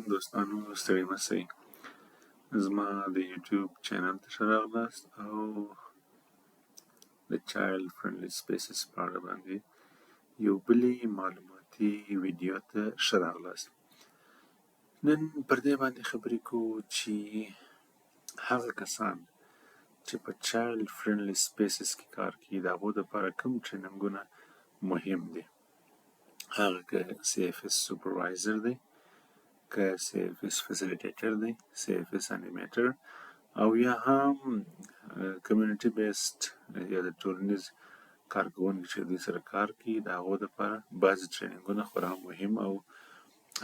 علیکم دوستانو، ستړي مه شئ. زما د یوټیوب چینل ته ښه راغلاست او د چایلډ فرندلي سپیسز په اړه باندې یو بلې معلوماتي ویډیو ته ښه راغلاست. نن پر دې باندې خبرې کوو چې هغه کسان چې په چایلډ فرندلي سپیسز کې کار کوي د هغو دپاره کوم ټریننګونه مهم دي. هغه که سی اف اس سوپروایزر دی، که سی اف اس فسیلیټیټر دی، سی اف اس انیمیټر او یا هم کمیونټي بیسډ یا د ټولنیز کارکوونکي چې دوی سره کار کوي د هغو دپاره بعضې ټریننګونه خورا مهم او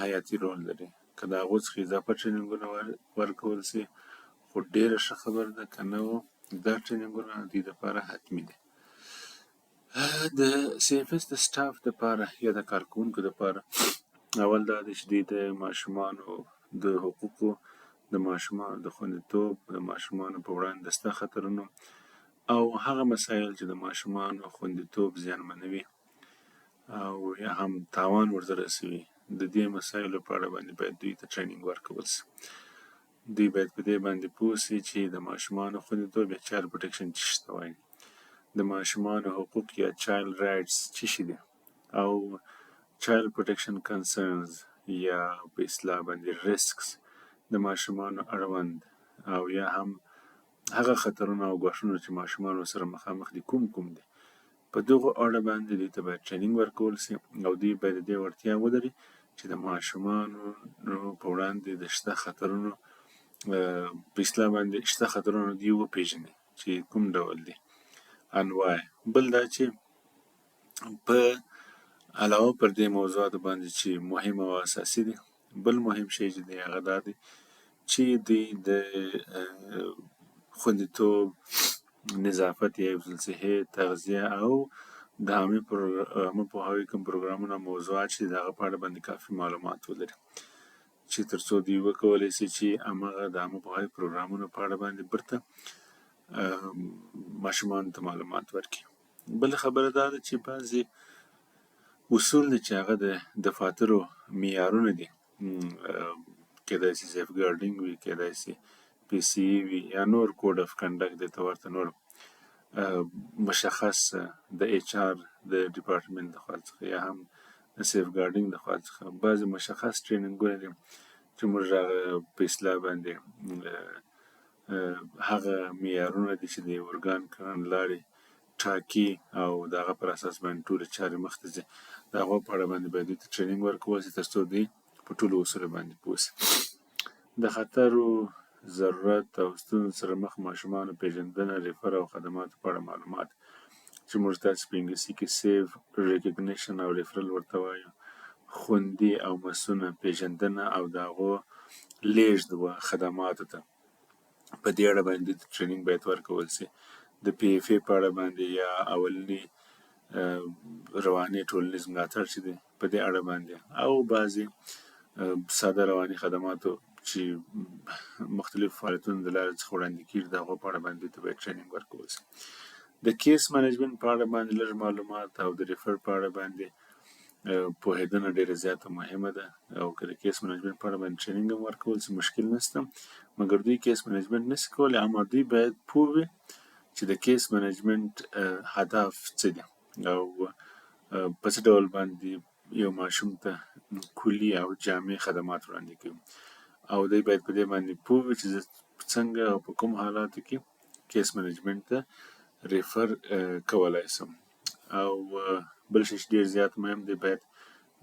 حیاتي رول لري. که د هغو څخه اضافه ټریننګونه ورکول سي خو ډېره ښه خبره ده، که نه و دا ټریننګونه د دوی دپاره حتمي دي. د سی اف اس د سټاف دپاره یا د کارکوونکو دپاره اول دا دی چې دوی د ماشومانو د حقوقو، د ماشومانو د خوندیتوب، د ماشومانو په وړاندې د سته خطرونو او هغه مسایل چې د ماشومانو خوندیتوب زیانمنوي او یا هم تاوان ورته رسوي د دې مسایلو په اړه باندې باید دوی ته ټریننګ ورکول سي. دوی باید په دې باندې پوه سي چې د ماشومانو خوندیتوب یا چایلډ پروټیکشن څه شي ته وایي، د ماشومانو حقوق یا چایلډ رایټس څه شي دي، او چایلډ پروټیکشن کنسرنز یا په اصطلاح باندې ریسکس د ماشومانو اړوند او یا هم هغه خطرونه او ګواښونه چې ماشومان ورسره مخامخ دي کوم دي. په دغو اړه باندې دوی ته باید ټریننګ ورکول سي او دوی باید د دې وړتیا ولري چې د ماشومانو په وړاندې د شته خطرونو په اصطلاح باندې شته خطرونه دوی وپېژني چې کوم ډول دي، انواع یې. بل دا چې په علاوه پر دې موضوعاتو باندې چې مهم او اساسي دي، بل مهم شی چې دی هغه دا دی چې دوی د خوندیتوب، نظافت یا حفظ الصحې، تغذیه او د عامه پوهاوي کوم پروګرامونه او موضوعات چې د هغه په اړه باندې کافي معلومات ولري چې تر څو دوی وکولی سي چې هماغه د عامه پوهاوي پروګرامونو په اړه باندې بیرته ماشومانو ته معلومات ورکړي. بله خبره دا ده چې بعضې اصول دي چې هغه د دفاترو معیارونه دي، کیدای سي سیف ګارډینګ وي، کیدای سي پی سی ای وي یا نور کوډ اف کنډکټ دې ته ورته نور مشخص د ایچ آر د ډپارټمنټ د خوا څخه یا هم د سیف ګارډینګ د خوا څخه بعضې مشخص ټریننګونه دي چې موږ هغه په اصطلاح باندې هغه معیارونه دي چې د یو ارګان کړنلارې ټاکي او د هغه پر اساس باندې ټولې چارې مخته ځي. د هغو په اړه باندې باید دوی ته ټریننګ ورکول سي تر څو دوی په ټولو اصولو باندې پوه سي. د خطرو، ضرورت او ستونزو سره مخ ماشومانو پیژندنه، ریفر او خدماتو په اړه معلومات چې موږ تاسې په انګلیسي کې سیف ریکګنیشن او ریفرل ورته وایو، خوندي او مسونه پیژندنه او د هغو لیږد خدماتو ته په دې اړه باندې دوی ته ټریننګ باید ورکول سي. د پی اف ای په اړه باندې یا اولني رواني ټولنیز ملاتړ چې دی په دې اړه باندې او بعضې ساده رواني خدماتو چې مختلفو فعالیتونو د لارې څخه وړاندې کېږي د هغو په اړه باندې دوی ته باید ټریننګ ورکول سي. د کیس منیجمنټ په اړه باندې لږ معلومات او د ریفر په اړه باندې پوهېدنه ډېره زیاته مهمه ده او که د کیس منیجمنټ په اړه باندې ټریننګ هم ورکول سي مشکل نشته، مګر دوی کیس منیجمنټ نشي کولی، اما دوی باید پوه وي چې د کیس منیجمنټ هدف څه دي او په څه ډول باندې یو ماشوم ته کلي او جامع خدمات وړاندې کوي او دوی باید په دې باندې پوه وي چې زه څنګه او په کوم حالاتو کې کیس منیجمنټ ته ریفر کولی سم. او بل شی چې ډېر زیات مهم دی، باید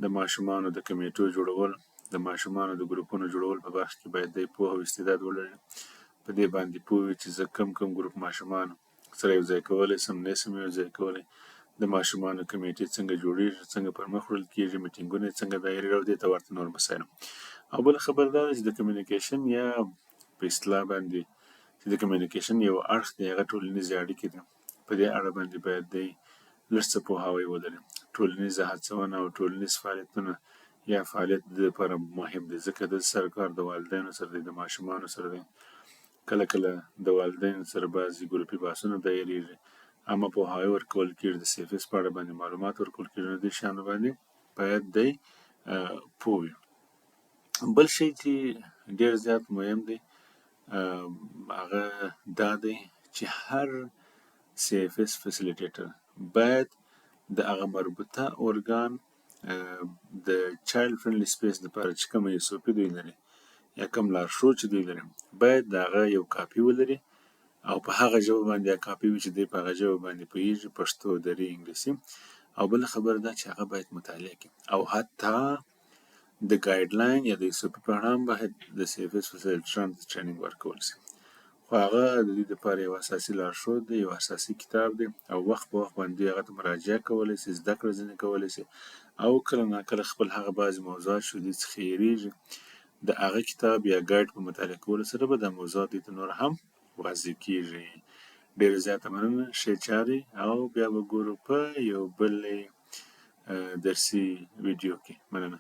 د ماشومانو د کمیټو جوړول، د ماشومانو د ګروپونو جوړول په برخه کې باید دی پوهه او استعداد ولري، په دې باندې پوه وي چې زه کوم ګروپ ماشومان سره یو ځای کولی سم، نه سم یو ځای کولی، د ماشومانو کمیټې څنګه جوړېږي، څنګه پر مخ وړل کېږي، میټینګونه یې څنګه دایریږي او دې ته ورته نور مسایل. او بله خبره دا ده چې د کمیونیکیشن یا په اصطلاح باندې چې د کمیونیکیشن یو اړخ دی هغه ټولنیزې اړیکې دي، په دې اړه باندې باید دی لږ څه پوهاوی ولري. ټولنیزه هڅونه او ټولنیز فعالیتونه یا فعالیت د ده لپاره مهم دی ځکه د سر کار د والدینو سره دی، د ماشومانو سره دی. کله کله د والدینو سره بعضې ګروپي بحثونه دایریږي، اما پوهاوی ورکول کېږي، د سی اف اس په اړه باندې معلومات ورکول کېږي، نو دې شیانو باندې باید دی پوه وي. بل شی چې ډېر زیات مهم دی هغه دا دی چې هر CFS فسیلیټیټر باید د هغه مربوطه ارګان د چایلډ فرندلي سپیس دپاره چې کومه SOP دوی لري یا کوم لارښود چې دوی لري باید د هغه یو کاپي ولري او په هغه ژبه باندې کاپي وي چې دی په هغه ژبه باندې پوهیږي، پښتو، دري، انګلیسي. او بله خبره دا چې هغه باید مطالعه کړي او حتی د ګایډلاین یا د SOP په اړه هم باید د CFS فسیلیټیټرانو ته ټرینینګ ورکول شي. خو هغه د دوی دپاره یو اساسي لارښود دی، یو اساسي کتاب دی او وخت په وخت باندې دوی هغه ته مراجعه کولی شي، زده کړه ځینې کولی شي او کله ناکله خپل هغه بعضې موضوعات چې دوی څخه هېرېږي د هغه کتاب یا ګایډ په مطالعه کولو سره به دا موضوعات دوی ته نور هم واضح کېږي. ډېره زیاته مننه، ښې چارې، او بیا به ګورو په یو بل درسي ویډیو کې. مننه.